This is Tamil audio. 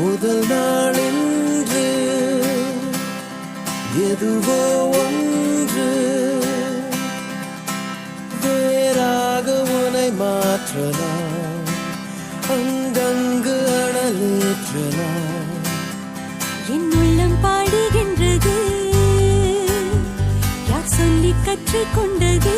முதல் நாளின்று எதுவோ ஒன்று வேறாக உனை மாற்றலாம், அங்கங்கு அனலேற்றலாம். என் உள்ளம் பாடுகின்றது, யார் சொல்லி கற்றுக்கொண்டது?